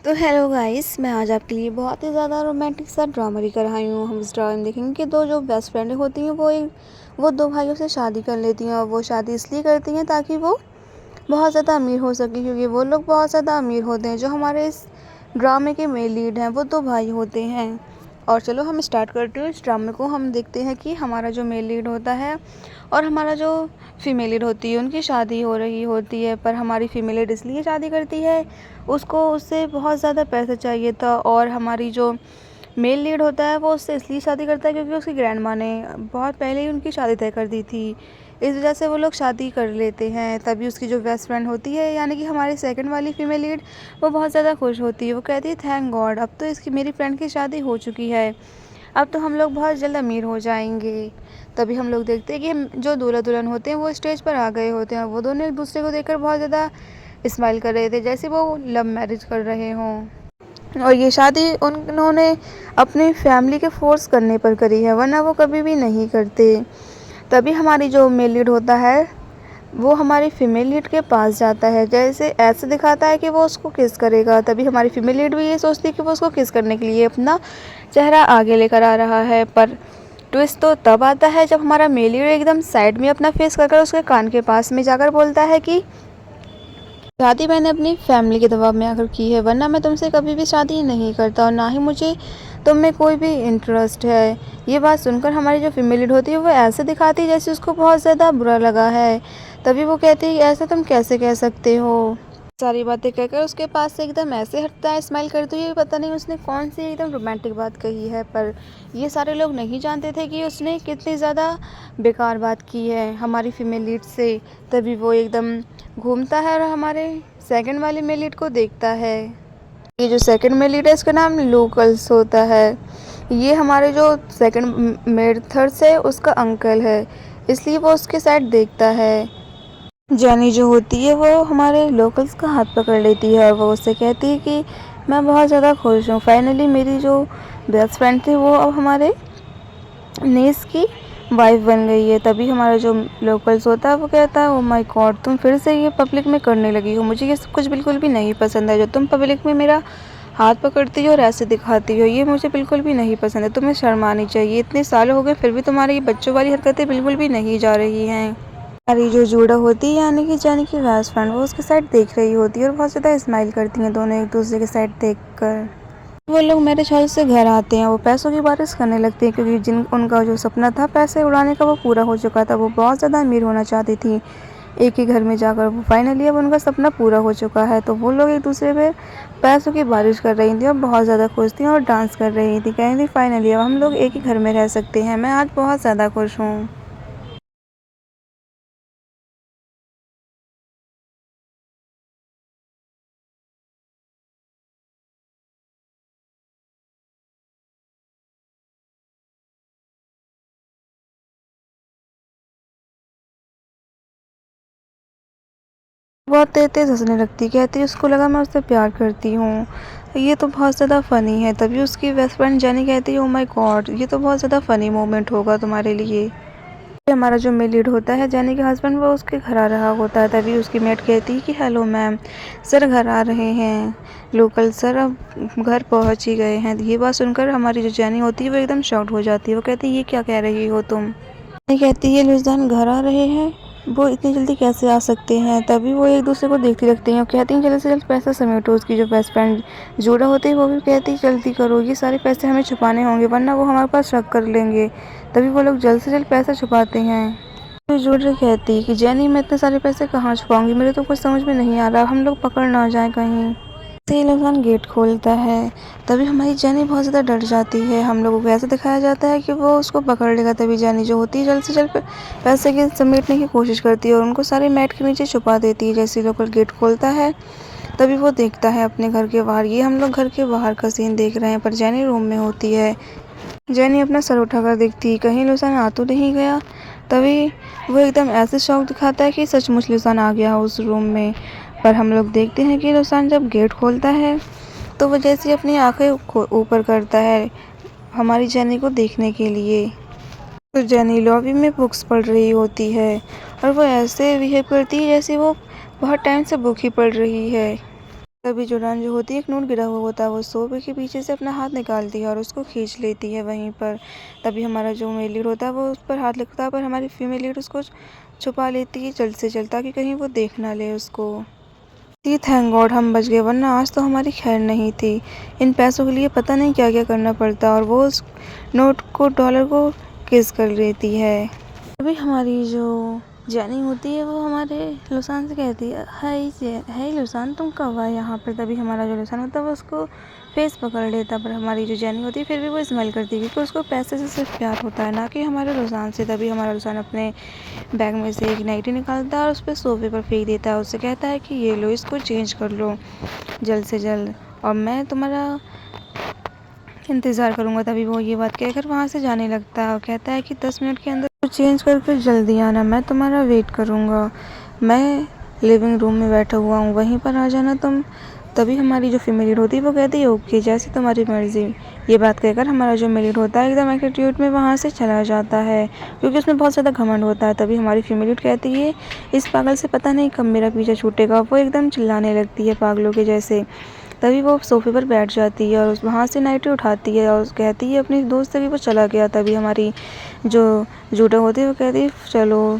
तो hello guys, मैं आज आपके लिए बहुत ही ज़्यादा रोमांटिक सा ड्रामा लेकर आई हूँ। हम इस ड्रामा में देखेंगे कि दो जो बेस्ट फ्रेंड होती हैं वो दो भाइयों से शादी कर लेती हैं। और वो शादी इसलिए करती हैं ताकि वो बहुत ज़्यादा अमीर हो सके, क्योंकि वो लोग बहुत ज़्यादा अमीर होते हैं। जो हमारे इस ड्रामे के मेन लीड हैं वो दो भाई होते हैं। और चलो हम स्टार्ट करते हैं इस ड्रामे को। हम देखते हैं कि हमारा जो मेल लीड होता है और हमारा जो फीमेल लीड होती है उनकी शादी हो रही होती है। पर हमारी फीमेल लीड इसलिए शादी करती है, उसको उससे बहुत ज़्यादा पैसा चाहिए था। और हमारी जो मेल लीड होता है वो उससे इसलिए शादी करता है क्योंकि उसकी ग्रैंड माँ ने बहुत पहले ही उनकी शादी तय कर दी थी। इस वजह से वो लोग शादी कर लेते हैं। तभी उसकी जो बेस्ट फ्रेंड होती है, यानी कि हमारी सेकंड वाली फीमेल लीड, वो बहुत ज़्यादा खुश होती है। वो कहती है थैंक गॉड, अब तो इसकी मेरी फ्रेंड की शादी हो चुकी है, अब तो हम लोग बहुत जल्द अमीर हो जाएंगे। तभी हम लोग देखते हैं कि जो दूल्हा दुल्हन होते हैं वो स्टेज पर आ गए होते हैं। वो दोनों एक दूसरे को देखकर बहुत ज़्यादा स्माइल कर रहे थे, जैसे वो लव मैरिज कर रहे हों। और ये शादी उन्होंने अपनी फैमिली के फोर्स करने पर करी है, वरना वो कभी भी नहीं करते। तभी हमारी जो मेल लीड होता है वो हमारी फीमेल लीड के पास जाता है, जैसे ऐसे दिखाता है कि वो उसको किस करेगा। तभी हमारी फीमेल लीड भी ये सोचती है कि वो उसको किस करने के लिए अपना चेहरा आगे लेकर आ रहा है। पर ट्विस्ट तो तब आता है जब हमारा मेल लीड एकदम साइड में अपना फेस कर उसके कान के पास में जाकर बोलता है कि शादी मैंने अपनी फैमिली के दबाव में आकर की है, वरना मैं तुमसे कभी भी शादी नहीं करता और ना ही मुझे तुम में कोई भी इंटरेस्ट है। ये बात सुनकर हमारी जो फीमेल लीड होती है वो ऐसे दिखाती है जैसे उसको बहुत ज़्यादा बुरा लगा है। तभी वो कहती है ऐसा तुम कैसे कह सकते हो। सारी बातें कहकर उसके पास से एकदम ऐसे हटता है स्माइल करते हुए। पता नहीं उसने कौन सी एकदम रोमांटिक बात कही है, पर ये सारे लोग नहीं जानते थे कि उसने कितनी ज़्यादा बेकार बात की है हमारी फीमेल लीड से। तभी वो एकदम घूमता है और हमारे सेकंड वाली मेल लीड को देखता है। ये जो सेकंड मेल लीड है इसका नाम लोकल्स होता है। ये हमारे जो सेकंड मेथड्स है उसका अंकल है, इसलिए वो उसके साइड देखता है। जानी जो होती है वो हमारे लोकल्स का हाथ पकड़ लेती है और वो उससे कहती है कि मैं बहुत ज़्यादा खुश हूँ, फाइनली मेरी जो बेस्ट फ्रेंड थी वो अब हमारे नेस की वाइफ बन गई है। तभी हमारा जो लोकल्स होता है वो कहता है ओ माय गॉड, तुम फिर से ये पब्लिक में करने लगी हो, मुझे ये सब कुछ बिल्कुल भी नहीं पसंद है। जो तुम पब्लिक में मेरा हाथ पकड़ती हो और ऐसे दिखाती हो, ये मुझे बिल्कुल भी नहीं पसंद है। तुम्हें शर्म आनी चाहिए, इतने साल हो गए फिर भी तुम्हारी ये बच्चों वाली हरकतें बिल्कुल भी नहीं जा रही हैं। हमारी जो जूड़ा होती है यानी कि जानी की बेस्ट फ्रेंड, वो उसके साइड देख रही होती है और बहुत ज़्यादा स्माइल करती हैं दोनों एक दूसरे के साइड देख कर। वो लोग मेरे ख्याल से घर आते हैं, वो पैसों की बारिश करने लगती है, क्योंकि जिन उनका जो सपना था पैसे उड़ाने का वो पूरा हो चुका था। वो बहुत ज़्यादा अमीर होना चाहती थी एक ही घर में जाकर। वो फाइनली अब उनका सपना पूरा हो चुका है। तो वो लोग एक दूसरे पे पैसों की बारिश कर रही थी और बहुत ज़्यादा खुश थी और डांस कर रही थी, कह रही थी फाइनली अब हम लोग एक ही घर में रह सकते हैं, मैं आज बहुत ज़्यादा खुश हूँ। बहुत तेज तेज हंसने लगती, कहती उसको लगा मैं उससे प्यार करती हूँ, ये तो बहुत ज़्यादा फ़नी है। तभी उसकी बेस्ट फ्रेंड जानी कहती है ओ माय गॉड, ये तो बहुत ज़्यादा फ़नी मोमेंट होगा तुम्हारे लिए। हमारा जो मेल लीड होता है जानी के हस्बैंड, वो उसके घर आ रहा होता है। तभी उसकी मेट कहती है कि हेलो मैम, सर घर आ रहे हैं, लोकल सर अब घर पहुंच ही गए हैं। ये बात सुनकर हमारी जो जानी होती है वो एकदम शॉक्ड हो जाती है। वो कहती है ये क्या कह रही हो तुम। नहीं, कहती है लुजदान घर आ रहे हैं, वो इतनी जल्दी कैसे आ सकते हैं। तभी वो एक दूसरे को देखती रखती हैं और कहती हैं जल्द से जल्द पैसा समेटो। उसकी जो बेस्ट फ्रेंड जूड़ा होती है वो भी कहती है जल्दी करो, ये सारे पैसे हमें छुपाने होंगे वरना वो हमारे पास शक कर लेंगे। तभी वो लोग जल्द से जल्द पैसा छुपाते हैं। तो जूड़ा कहती है कि जैनी मैं इतने सारे पैसे कहाँ छुपाऊंगी, मेरे तो कुछ समझ में नहीं आ रहा, हम लोग पकड़ ना जाए कहीं। तेल इंसान गेट खोलता है, तभी हमारी जैनी बहुत ज़्यादा डर जाती है। हम लोगों को ऐसा दिखाया जाता है कि वो उसको पकड़ लेगा। तभी जैनी जो होती है जल्द से जल्द पैसे के समेटने की कोशिश करती है और उनको सारे मैट के नीचे छुपा देती है। जैसे लोकल गेट खोलता है तभी वो देखता है अपने घर के बाहर। ये हम लोग घर के बाहर का सीन देख रहे हैं, पर जैनी रूम में होती है। जैनी अपना सर उठाकर देखती है कहीं लुसान आ तो नहीं गया। तभी वो एकदम ऐसे शौक दिखाता है कि सचमुच लुसान आ गया उस रूम में। पर हम लोग देखते हैं कि लुसान जब गेट खोलता है तो वो जैसे अपनी आंखें ऊपर करता है हमारी जैनी को देखने के लिए। तो जैनी लॉबी में बुक्स पढ़ रही होती है और वो ऐसे बिहेव करती है जैसे वो बहुत टाइम से बुक ही पढ़ रही है। तभी जुड़ान जो होती है, एक नोट गिरा हुआ होता है, वो सोफे के पीछे से अपना हाथ निकालती है और उसको खींच लेती है वहीं पर। तभी हमारा जो मेल लीड होता है वो उस पर हाथ लगता है, पर हमारी फीमेल लीड उसको छुपा लेती है जल्द से जल्द, ताकि कहीं वो देख ना ले उसको। जी थैंक गॉड हम बच गए, वरना आज तो हमारी खैर नहीं थी। इन पैसों के लिए पता नहीं क्या क्या करना पड़ता, और वो उस नोट को, डॉलर को किस कर लेती है। अभी हमारी जो जैनी होती है वो हमारे लुसान से कहती है, हाय लुसान, तुम कब आए यहाँ पर। तभी हमारा जो लुसान होता है वो उसको फेस पकड़ लेता, पर हमारी जो जैनी होती है फिर भी वो स्माइल करती है, क्योंकि उसको पैसे से सिर्फ प्यार होता है, ना कि हमारे लुसान से। तभी हमारा लुसान अपने बैग में से एक नाइटी निकालता है और उस पर सोफे पर फेंक देता है। उससे कहता है कि ये लो, इसको चेंज कर लो जल्द से जल्द, और मैं तुम्हारा इंतज़ार करूँगा। तभी वो ये बात कहकर वहाँ से जाने लगता है और कहता है कि 10 मिनट के अंदर तो चेंज कर फिर जल्दी आना, मैं तुम्हारा वेट करूँगा। मैं लिविंग रूम में बैठा हुआ हूँ, वहीं पर आ जाना तुम। तभी हमारी जो फीमेल लीड होती है वो कहती है ओके, जैसे तुम्हारी मर्ज़ी। ये बात कहकर हमारा जो मेल लीड होता है एकदम एटीट्यूड में वहाँ से चला जाता है, क्योंकि उसमें बहुत ज़्यादा घमंड होता है। तभी हमारी फीमेल लीड कहती है इस पागल से पता नहीं कब मेरा पीछा छूटेगा। वो एकदम चिल्लाने लगती है पागलों के जैसे। तभी वो सोफे पर बैठ जाती है और वहाँ से नाइटी उठाती है और कहती है अपनी दोस्त से कि वो चला गया। तभी हमारी जो जूडा होती है वो कहती है चलो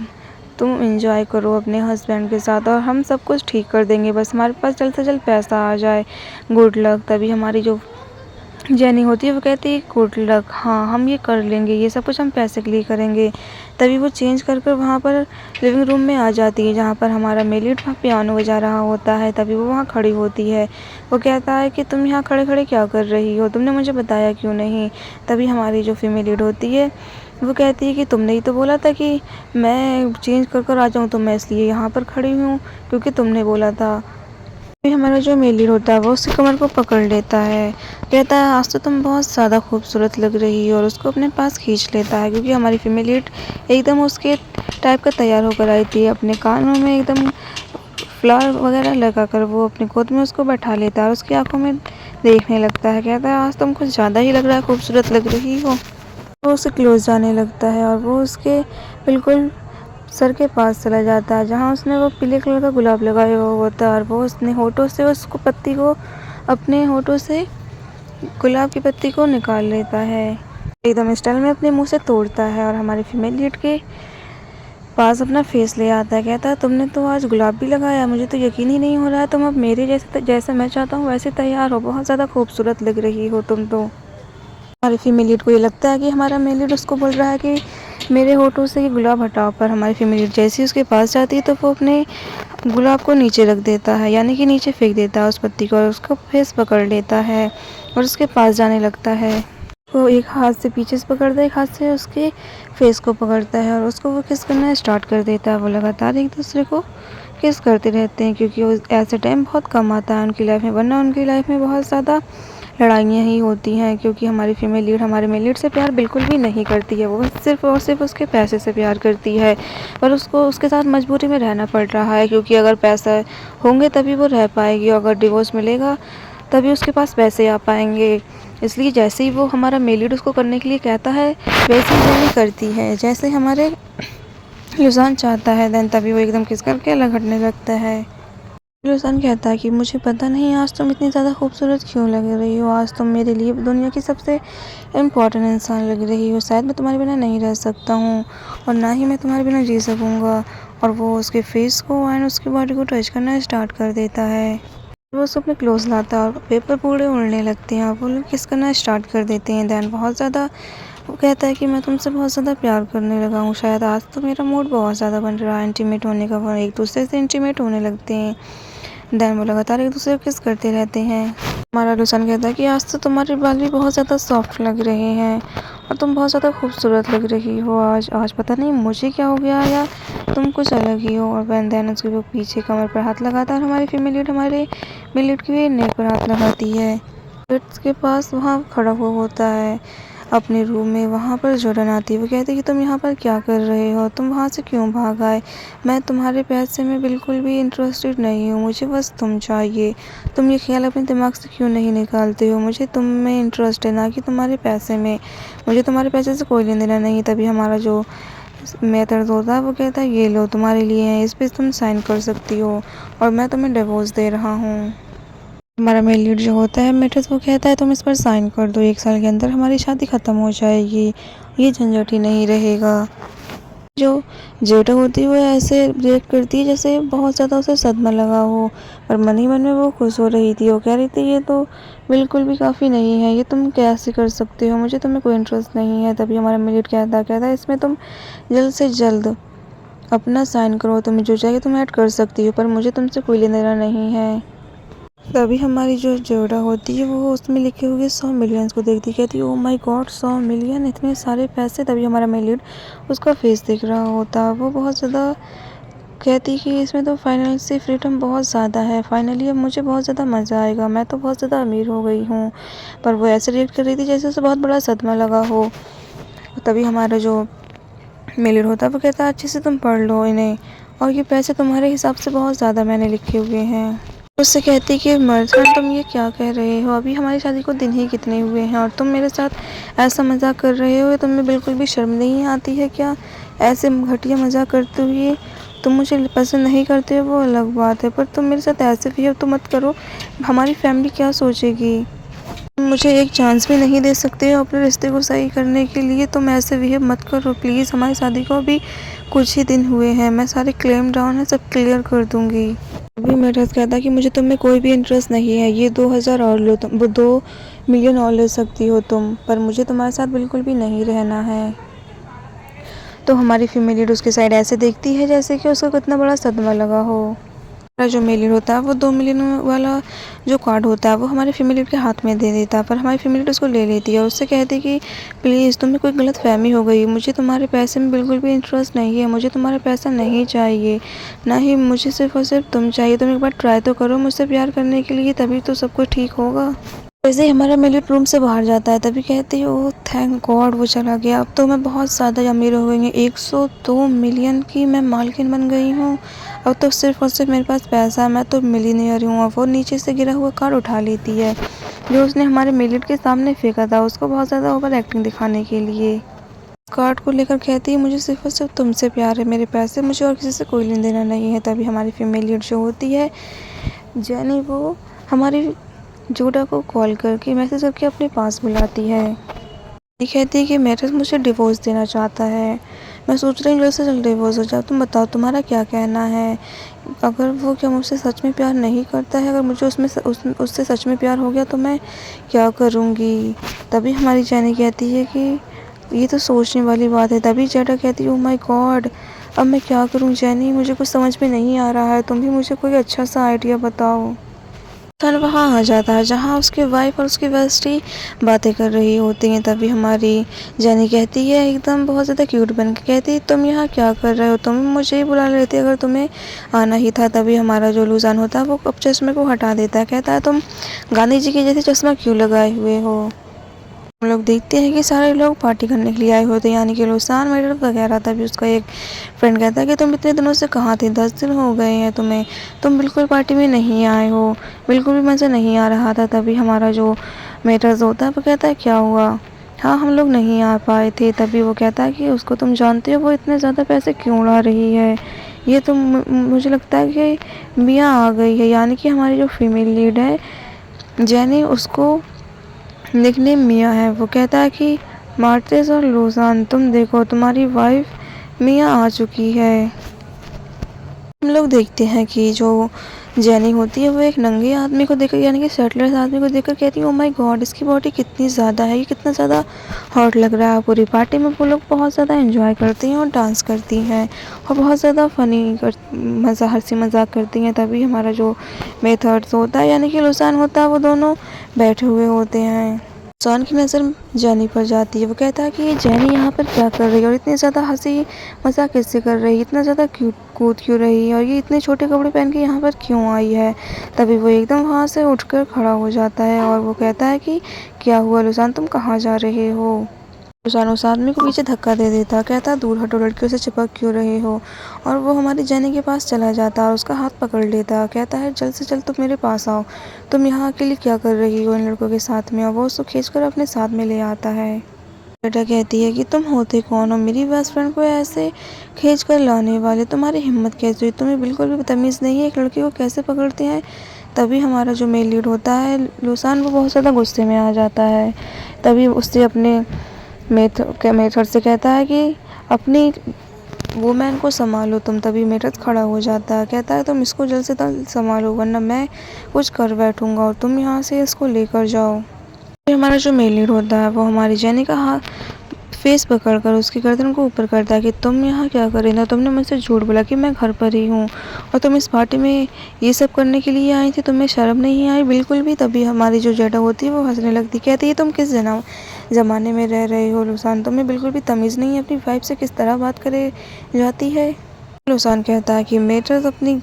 तुम एंजॉय करो अपने हस्बैंड के साथ, और हम सब कुछ ठीक कर देंगे, बस हमारे पास जल्द से जल्द पैसा आ जाए, गुड लक। तभी हमारी जो जैनी होती है वो कहती है गुड लक, हाँ हम ये कर लेंगे, ये सब कुछ हम पैसे के लिए करेंगे। तभी वो चेंज कर कर वहाँ पर लिविंग रूम में आ जाती है, जहाँ पर हमारा मेलिड वहाँ पियानो बजा रहा होता है। तभी वो वहाँ खड़ी होती है। वो कहता है कि तुम यहाँ खड़े खड़े क्या कर रही हो, तुमने मुझे बताया क्यों नहीं। तभी हमारी जो फीमेल लीड होती है वो कहती है कि तुमने ही तो बोला था कि मैं चेंज कर कर आ जाऊँ, तो मैं इसलिए यहाँ पर खड़ी हूँ क्योंकि तुमने बोला था। फिर हमारा जो मेल लीड होता है वो उसकी कमर को पकड़ लेता है, कहता है आज तो तुम बहुत ज़्यादा खूबसूरत लग रही हो, और उसको अपने पास खींच लेता है, क्योंकि हमारी फीमेल लीड एकदम उसके टाइप का तैयार होकर आई थी। अपने कानों में एकदम फ्लावर वगैरह लगाकर वो अपनी गोद में उसको बैठा लेता है और उसकी आंखों में देखने लगता है। कहता है आज तुम कुछ ज़्यादा ही लग रहा है, खूबसूरत लग रही हो। वो उससे क्लोज जाने लगता है और वो उसके बिल्कुल सर के पास चला जाता है, जहाँ उसने वो पीले कलर का गुलाब लगाया हुआ होता है, और वो उसने होठों से उसको पत्ती को, अपने होठों से गुलाब की पत्ती को निकाल लेता है, एकदम स्टाइल में अपने मुंह से तोड़ता है, और हमारी फीमेल लीड के पास अपना फेस ले आता है। कहता है तुमने तो आज गुलाब भी लगाया, मुझे तो यकीन ही नहीं हो रहा है, तुम अब मेरे जैसे मैं चाहता हूँ वैसे तैयार हो, बहुत ज़्यादा खूबसूरत लग रही हो तुम तो। हमारी फीमेल लीड को ये लगता है कि हमारा मेल लीड उसको बोल रहा है कि मेरे होठों से ये गुलाब हटाओ, पर हमारी फीमेल लीड जैसे ही उसके पास जाती है तो वो अपने गुलाब को नीचे रख देता है, यानी कि नीचे फेंक देता है उस पत्ती को, और उसका फेस पकड़ लेता है और उसके पास जाने लगता है। वो एक हाथ से पीछे से पकड़ता है, एक हाथ से उसके फेस को पकड़ता है और उसको वो किस करना स्टार्ट कर देता है। वो लगातार एक दूसरे को किस करते रहते हैं, क्योंकि वो ऐसे टाइम बहुत कम आता है उनकी लाइफ में, वरना उनकी लाइफ में बहुत ज़्यादा लड़ाइयाँ ही होती हैं, क्योंकि हमारी फीमेल लीड हमारे मेल लीड से प्यार बिल्कुल भी नहीं करती है। वो सिर्फ़ और सिर्फ उसके पैसे से प्यार करती है, पर उसको उसके साथ मजबूरी में रहना पड़ रहा है, क्योंकि अगर पैसा होंगे तभी वो रह पाएगी, और अगर डिवोर्स मिलेगा तभी उसके पास पैसे आ पाएंगे। इसलिए जैसे ही वो हमारा मेल लीड उसको करने के लिए कहता है वैसे ही जैनी करती है, जैसे हमारे लुसान चाहता है। देन तभी वो एकदम किस करके अलग हटने लगता है। लुसान कहता है कि मुझे पता नहीं आज तुम इतनी ज़्यादा खूबसूरत क्यों लग रही हो, आज तुम मेरे लिए दुनिया की सबसे इम्पोर्टेंट इंसान लग रही हो, शायद मैं तुम्हारे बिना नहीं रह सकता हूँ और ना ही मैं तुम्हारे बिना जी सकूँगा। और वो उसके फेस को एंड उसकी बॉडी को टच करना स्टार्ट कर देता है। वो उसको अपने क्लोज लाता है और पेपर पूरे उड़ने लगते हैं और वो लोग किस करना स्टार्ट कर देते हैं। दैन बहुत ज़्यादा वो कहता है कि मैं तुमसे बहुत ज़्यादा प्यार करने लगा हूँ, शायद आज तो मेरा मूड बहुत ज़्यादा बन रहा है इंटीमेट होने का। वो एक दूसरे से इंटीमेट होने लगते हैं। दैन वो लगातार एक दूसरे को किस करते रहते हैं। हमारा लुसान कहता है कि आज तो तुम्हारे बाल भी बहुत ज़्यादा सॉफ्ट लग रहे हैं और तुम बहुत ज़्यादा खूबसूरत लग रही हो आज आज पता नहीं मुझे क्या हो गया, या तुम कुछ अलग ही हो। और दैन उसके वो पीछे कमर पर हाथ लगाता है और हमारी फीमेल लीड हमारे मेल लीड की नेक पर हाथ लगाती है। बेड के पास वहाँ खड़ा हुआ होता है अपने रूम में। वहाँ पर जॉर्डन आती है। वो कहती है कि तुम यहाँ पर क्या कर रहे हो, तुम वहाँ से क्यों भाग आए, मैं तुम्हारे पैसे में बिल्कुल भी इंटरेस्टेड नहीं हूँ, मुझे बस तुम चाहिए। तुम ये ख्याल अपने दिमाग से क्यों नहीं निकालते हो, मुझे तुम में इंटरेस्ट है ना कि तुम्हारे पैसे में, मुझे तुम्हारे पैसे से कोई लेना देना नहीं। तभी हमारा जो मेथड होता है वो कहता है ये लो तुम्हारे लिए है, इस पर तुम साइन कर सकती हो और मैं तुम्हें डिवोर्स दे रहा हूँ। हमारा मेल लीड जो होता है मैट्रेस, वो कहता है तुम इस पर साइन कर दो, 1 साल के अंदर हमारी शादी ख़त्म हो जाएगी, ये झंझट ही नहीं रहेगा। जो जेठा होती है वो ऐसे रिएक्ट करती है जैसे बहुत ज़्यादा उसे सदमा लगा हो, पर मन ही मन में वो खुश हो रही थी। वो कह रही थी ये तो बिल्कुल भी काफ़ी नहीं है, ये तुम कैसे कर सकते हो, मुझे तुम्हें कोई इंटरेस्ट नहीं है। तभी हमारा मेलिट कहता है इसमें तुम जल्द से जल्द अपना साइन करो, तुम्हें जो चाहिए तुम ऐड कर सकती हो, पर मुझे तुमसे कोई लेना देना नहीं है। तभी हमारी जो जोड़ा होती है वो उसमें लिखे हुए 100 मिलियंस को देखती, कहती है ओ माय गॉड 100 मिलियन, इतने सारे पैसे। तभी हमारा मेलिड उसका फेस देख रहा होता, वो बहुत ज़्यादा कहती कि इसमें तो फाइनल से फ्रीडम बहुत ज़्यादा है, फाइनली अब मुझे बहुत ज़्यादा मज़ा आएगा, मैं तो बहुत ज़्यादा अमीर हो गई हूँ। पर वो ऐसे रिएक्ट कर रही थी जैसे उसे बहुत बड़ा सदमा लगा हो। तभी हमारा जो मेलिड होता है वो कहता है अच्छे से तुम पढ़ लो इन्हें, और ये पैसे तुम्हारे हिसाब से बहुत ज़्यादा मैंने लिखे हुए हैं। उससे कहती कि मर्जान तुम ये क्या कह रहे हो, अभी हमारी शादी को दिन ही कितने हुए हैं और तुम मेरे साथ ऐसा मजाक कर रहे हो, तुम्हें बिल्कुल भी शर्म नहीं आती है क्या, ऐसे घटिया मजाक करते हुए। तुम मुझे पसंद नहीं करते हो वो अलग बात है, पर तुम मेरे साथ ऐसे बिहेव तो मत करो, हमारी फैमिली क्या सोचेगी। तुम मुझे एक चांस भी नहीं दे सकते हो अपने रिश्ते को सही करने के लिए, तुम ऐसे बिहेव मत करो प्लीज़। हमारी शादी को अभी कुछ ही दिन हुए हैं, मैं सारे क्लेम डाउन है सब क्लियर कर दूंगी। अभी मेट्रेस कहता कि मुझे तुम में कोई भी इंटरेस्ट नहीं है, ये 2000 और लो, तुम 2 मिलियन और ले सकती हो तुम, पर मुझे तुम्हारे साथ बिल्कुल भी नहीं रहना है। तो हमारी फीमेल लीड उसकी साइड ऐसे देखती है जैसे कि उसको कितना बड़ा सदमा लगा हो। हमारा जो मेल लीड होता है वो 2 मिलियन वाला जो कार्ड होता है वो हमारे फीमेल लीड के हाथ में दे देता है, पर हमारी फीमेल लीड उसको ले लेती है और उससे कहती कि प्लीज़ तुम्हें कोई गलत फहमी हो गई, मुझे तुम्हारे पैसे में बिल्कुल भी इंटरेस्ट नहीं है, मुझे तुम्हारा पैसा नहीं चाहिए, ना ही मुझे सिर्फ और सिर्फ तुम चाहिए, तुम एक बार ट्राई तो करो मुझसे प्यार करने के लिए, तभी तो सब कुछ ठीक होगा। जैसे ही हमारा मेलिट रूम से बाहर जाता है तभी कहती है ओह थैंक गॉड वो चला गया, अब तो मैं बहुत ज़्यादा अमीर हो गई हूँ, 102 मिलियन की मैं मालकिन बन गई हूँ, अब तो सिर्फ और सिर्फ मेरे पास पैसा है, मैं तो मिलीनियर हूँ। अब वो नीचे से गिरा हुआ कार्ड उठा लेती है जो उसने हमारे मेलिट के सामने फेंका था, उसको बहुत ज़्यादा ओवर एक्टिंग दिखाने के लिए। कार्ड को लेकर कहती है मुझे सिर्फ और सिर्फ तुमसे प्यार है, मेरे पैसे मुझे और किसी से कोई लेना देना नहीं है। तभी हमारी फीमेल लीड जो होती है जेनी, वो हमारी जोडा को कॉल करके मैसेज करके अपने पास बुलाती है। ये कहती है कि मैट्रेस मुझे डिवोर्स देना चाहता है, मैं सोच रही हूँ जल्द से जल्द डिवोर्स हो जाए, तुम बताओ तुम्हारा क्या कहना है। अगर वो क्या मुझसे सच में प्यार नहीं करता है, अगर मुझे उससे सच में प्यार हो गया तो मैं क्या करूँगी। तभी हमारी जेनी कहती है कि ये तो सोचने वाली बात है। तभी जेडा कहती है ओह माय गॉड अब मैं क्या करूँ जेनी, मुझे कुछ समझ में नहीं आ रहा है, तुम भी मुझे कोई अच्छा सा आइडिया बताओ। सन वहाँ आ जाता है जहाँ उसकी वाइफ और उसकी बेस्टी बातें कर रही होती हैं। तभी हमारी जेनी कहती है एकदम बहुत ज़्यादा क्यूट बन के कहती है तुम यहाँ क्या कर रहे हो, तुम मुझे ही बुला लेती अगर तुम्हें आना ही था। तभी हमारा जो लूजान होता है वो अब चश्मे को हटा देता है, कहता है तुम गांधी जी के जैसे चश्मा क्यों लगाए हुए हो। हम लोग देखते हैं कि सारे लोग पार्टी करने के लिए आए होते हैं, यानी कि लुसान मेडल वगैरह। तभी उसका एक फ्रेंड कहता है कि तुम इतने दिनों से कहाँ थे, 10 दिन हो गए हैं तुम्हें, तुम बिल्कुल पार्टी में नहीं आए हो, बिल्कुल भी मज़ा नहीं आ रहा था। तभी हमारा जो मेटर्स होता है वो कहता है क्या हुआ, हाँ हम लोग नहीं आ पाए थे। तभी वो कहता है कि उसको तुम जानते हो वो इतने ज़्यादा पैसे क्यों उड़ा रही है, ये तो मुझे लगता है कि मियाँ आ गई है, यानी कि हमारी जो फीमेल लीड है जैनी उसको निकनेम मियाँ है। वो कहता है कि मार्टिस और लूजान तुम देखो तुम्हारी वाइफ मियाँ आ चुकी है। हम लोग देखते हैं कि जो जेनी होती है वो एक नंगे आदमी को देखकर, यानी कि सेटलर्स आदमी को देखकर कहती है ओ माय गॉड इसकी बॉडी कितनी ज़्यादा है, ये कितना ज़्यादा हॉट लग रहा है। पूरी पार्टी में वो लोग बहुत ज़्यादा एंजॉय करती हैं और डांस करती हैं और बहुत ज़्यादा हंसी मजाक करती हैं। तभी हमारा जो मेथड्स होता है यानी कि लुसान होता है वो दोनों बैठे हुए होते हैं। लुसान की नज़र जेनी पर जाती है, वो कहता है कि ये जेनी यहाँ पर क्या कर रही है और इतनी ज़्यादा हंसी मजाक किससे कर रही है, इतना ज़्यादा कूद क्यों रही है और ये इतने छोटे कपड़े पहन के यहाँ पर क्यों आई है। तभी वो एकदम वहाँ से उठकर खड़ा हो जाता है और वो कहता है कि क्या हुआ लुसान तुम कहाँ जा रहे हो। लुसान उस आदमी को पीछे धक्का दे देता, कहता दूर हटो लड़कियों से चिपक क्यों रहे हो, और वो हमारी जेनी के पास चला जाता और उसका हाथ पकड़ लेता, कहता है जल्द से जल्द तुम मेरे पास आओ, तुम यहाँ अकेली क्या कर रही हो इन लड़कों के साथ में। और वो उसको खींचकर अपने साथ में ले आता है। बेटा कहती है कि तुम होते कौन हो मेरी बेस्ट फ्रेंड को ऐसे खींच कर लाने वाले, तुम्हारी हिम्मत कैसे हुई, तुम्हें बिल्कुल भी तमीज़ नहीं है एक लड़की को कैसे पकड़ते हैं तभी हमारा जो मेल लीड होता है लूसान, वो बहुत ज़्यादा गुस्से में आ जाता है। तभी उससे अपने मेथड से कहता है कि अपनी वुमेन को संभालो तुम। तभी मेथड खड़ा हो जाता है, कहता है तुम इसको जल्द से जल्द संभालो वरना मैं कुछ कर बैठूंगा और तुम यहाँ से इसको लेकर जाओ। हमारा जो मेल लीड होता है वो हमारी जेनी का हाथ फेस पकड़कर उसकी गर्दन को ऊपर करता है कि तुम यहाँ क्या कर रही हो? तुमने मुझसे झूठ बोला कि मैं घर पर ही हूँ और तुम इस पार्टी में ये सब करने के लिए आई थी, तुम्हें शर्म नहीं आई बिल्कुल भी? तभी हमारी जो जेडा होती है वो हंसने लगती, कहती है तुम किस ज़माने में रह रहे हो लुसान? तुम्हें बिल्कुल भी तमीज़ नहीं है, अपनी वाइफ से किस तरह बात करे जाती है। लुसान कहता है कि मेटर अपनी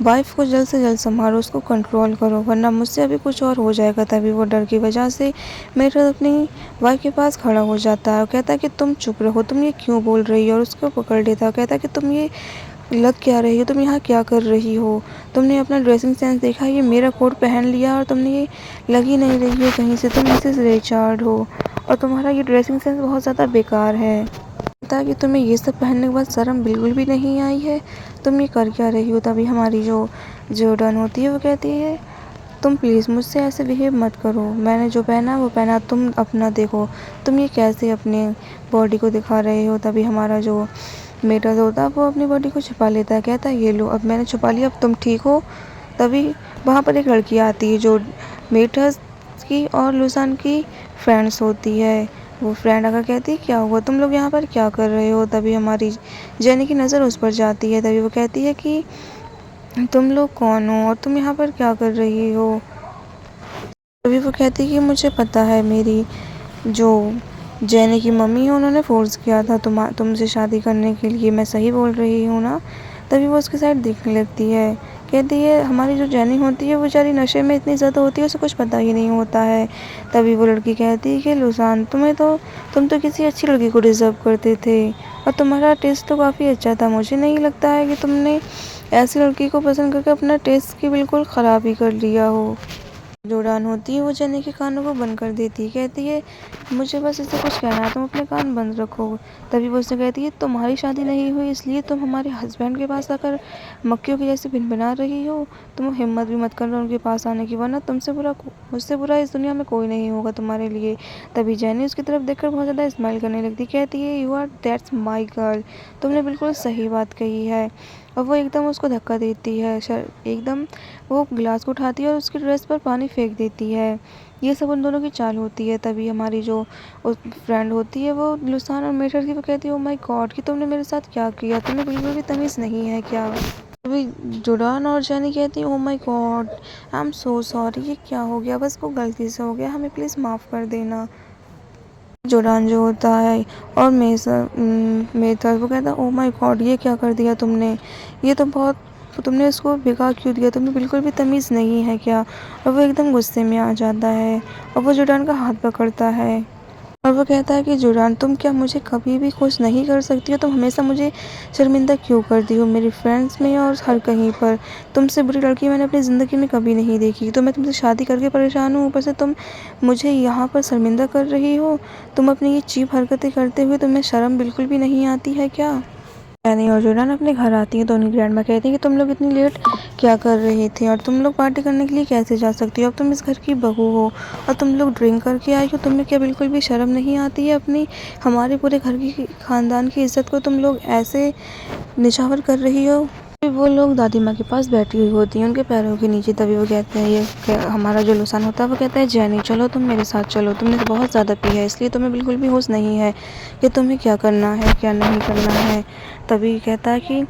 वाइफ को जल्द से जल्द संभालो, उसको कंट्रोल करो वरना मुझसे अभी कुछ और हो जाएगा। तभी वो डर की वजह से मेटर अपनी वाइफ के पास खड़ा हो जाता है और कहता है कि तुम चुप रहो, तुम ये क्यों बोल रही हो? और उसको पकड़ लेता है, कहता है कि तुम ये लग क्या रही हो, तुम यहाँ क्या कर रही हो? तुमने अपना ड्रेसिंग सेंस देखा? ये मेरा कोट पहन लिया और तुमने ये लग ही नहीं रही हो कहीं से, तुम मिसेस रिचार्ड हो और तुम्हारा ये ड्रेसिंग सेंस बहुत ज़्यादा बेकार है। पता है कि तुम्हें ये सब पहनने के बाद शर्म बिल्कुल भी नहीं आई है, तुम ये कर क्या रही हो? तभी हमारी जो जॉर्डन होती है वो कहती है तुम प्लीज़ मुझसे ऐसे बिहेव मत करो, मैंने जो पहना वो पहना, तुम अपना देखो, तुम ये कैसे अपने बॉडी को दिखा रहे हो। तभी हमारा जो मेटर होता है वो अपनी बॉडी को छुपा लेता है, कहता है ये लो अब मैंने छुपा लिया, अब तुम ठीक हो। तभी वहाँ पर एक लड़की आती है जो मेटर्स की और लुसान की फ्रेंड्स होती है। वो फ्रेंड आकर कहती है क्या हुआ, तुम लोग यहाँ पर क्या कर रहे हो? तभी हमारी जेनी की नज़र उस पर जाती है। तभी वो कहती है कि तुम लोग कौन हो और तुम यहाँ पर क्या कर रही हो? तभी वो कहती है कि मुझे पता है, मेरी जो जेनी की मम्मी है उन्होंने फ़ोर्स किया था तुमसे शादी करने के लिए, मैं सही बोल रही हूँ ना? तभी वो उसकी साइड देखने लगती है, कहती है हमारी जो जेनी होती है वो बेचारी नशे में इतनी ज़्यादा होती है, उसे कुछ पता ही नहीं होता है। तभी वो लड़की कहती है कि लुसान तुम तो किसी अच्छी लड़की को डिज़र्व करते थे और तुम्हारा टेस्ट तो काफ़ी अच्छा था, मुझे नहीं लगता है कि तुमने ऐसी लड़की को पसंद करके अपना टेस्ट की बिल्कुल ख़राब ही कर लिया हो। जॉर्डन होती है वो जेनी के कानों को बंद कर देती है, कहती है मुझे बस इससे कुछ कहना है, तुम अपने कान बंद रखो। तभी वो उससे कहती है तुम्हारी शादी नहीं हुई इसलिए तुम हमारे हस्बैंड के पास आकर मक्खियों की जैसे भिनभिना रही हो, तुम हिम्मत भी मत करना उनके पास आने की, वरना मुझसे बुरा इस दुनिया में कोई नहीं होगा तुम्हारे लिए। तभी जेनी उसकी तरफ देखकर बहुत ज़्यादा स्माइल करने लगती, कहती है you are that's my girl, तुमने बिल्कुल सही बात कही है। और वो एकदम उसको धक्का देती है, एकदम वो गिलास को उठाती है और उसकी ड्रेस पर पानी फेंक देती है। ये सब उन दोनों की चाल होती है। तभी हमारी जो फ्रेंड होती है वो लुसान और मेटर की, वो कहती है ओ माय गॉड कि तुमने मेरे साथ क्या किया, तुम्हें बिल्कुल भी तमीज़ नहीं है क्या? तभी जॉर्डन और जेनी कहती है oh my God I am so sorry, ये क्या हो गया, बस वो गलती से हो गया, हमें प्लीज़ माफ़ कर देना। जॉर्डन जो होता है और मेथड वो कहता है ओ माय गॉड ये क्या कर दिया तुमने, ये तो बहुत, तुमने इसको भिगा क्यों दिया, तुम्हें बिल्कुल भी तमीज़ नहीं है क्या? और वो एकदम गुस्से में आ जाता है और वो जॉर्डन का हाथ पकड़ता है और वो कहता है कि जॉर्डन तुम क्या मुझे कभी भी खुश नहीं कर सकती हो? तुम हमेशा मुझे शर्मिंदा क्यों करती हो मेरी फ्रेंड्स में और हर कहीं पर? तुमसे बुरी लड़की मैंने अपनी ज़िंदगी में कभी नहीं देखी, तो मैं तुमसे शादी करके परेशान हूँ, ऊपर से तुम मुझे यहाँ पर शर्मिंदा कर रही हो। तुम अपनी ये चीप हरकतें करते हुए तुम्हें शर्म बिल्कुल भी नहीं आती है क्या? डैनी और जॉर्डन अपने घर आती हैं तो उनकी ग्रैंडमा कहती है कि तुम लोग इतनी लेट क्या कर रहे थे और तुम लोग पार्टी करने के लिए कैसे जा सकती हो, अब तुम इस घर की बहू हो और तुम लोग ड्रिंक करके आई हो, तुम्हें क्या बिल्कुल भी शर्म नहीं आती है? अपनी हमारे पूरे घर की खानदान की इज्जत को तुम लोग ऐसे निछावर कर रही हो। फिर वो लोग दादी माँ के पास बैठी हुई होती हैं उनके पैरों के नीचे। तभी वो कहते हैं हमारा जो लुसान होता है वो कहता है जेनी चलो तुम मेरे साथ चलो, तुमने बहुत ज़्यादा पी है इसलिए तुम्हें बिल्कुल भी होश नहीं है कि तुम्हें क्या करना है क्या नहीं करना है। तभी कहता है कि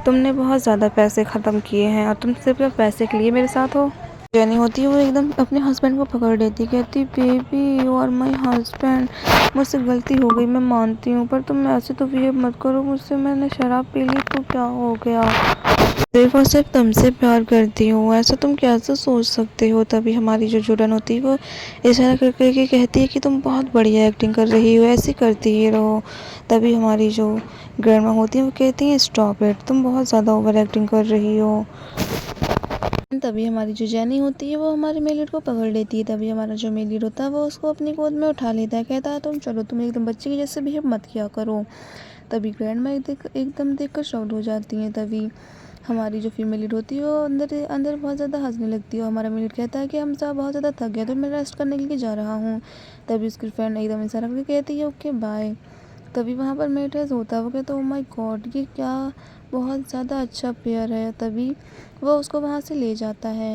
तुमने बहुत ज़्यादा पैसे ख़त्म किए हैं और तुम सिर्फ पैसे के लिए मेरे साथ हो। जेनी होती है वो एकदम अपने हस्बैंड को पकड़ लेती, कहती baby you are my husband, मुझसे गलती हो गई मैं मानती हूँ, पर तुम ऐसे तो बिहेव मत करो मुझसे, मैंने शराब पी ली तो क्या हो गया, सिर्फ और सिर्फ तुमसे प्यार करती हूँ, ऐसा तुम कैसे सोच सकते हो। तभी हमारी जो जॉर्डन होती है वो इशारा कर करके कहती है कि तुम बहुत बढ़िया एक्टिंग कर रही हो, ऐसी करती ही रहो। तभी हमारी जो ग्रैंडमा होती है वो कहती है स्टॉप इट, तुम बहुत ज़्यादा ओवर एक्टिंग कर रही हो। तभी हमारी जो जेनी होती है वो हमारे मेलिड को पकड़ लेती है। तभी हमारा जो मेलिड होता है वो उसको अपनी गोद में उठा लेता है, कहता है तुम चलो, तुम एकदम बच्चे की जैसे बिहेव मत किया करो। तभी ग्रैंडमा एकदम देखकर शॉक्ड हो जाती हैं। तभी हमारी जो फीमेल लीड होती है वो अंदर अंदर बहुत ज़्यादा हंसने लगती है और हमारा मेल लीड कहता है कि हम सब बहुत ज़्यादा थक गए तो मैं रेस्ट करने के लिए जा रहा हूँ। तभी उसकी फ्रेंड एकदम इशारा करके कहती है ओके बाय। तभी वहाँ पर मेटर्स होता है, वो कहता है ओ माय गॉड ये क्या बहुत ज़्यादा अच्छा पेयर है। तभी वो उसको वहाँ से ले जाता है।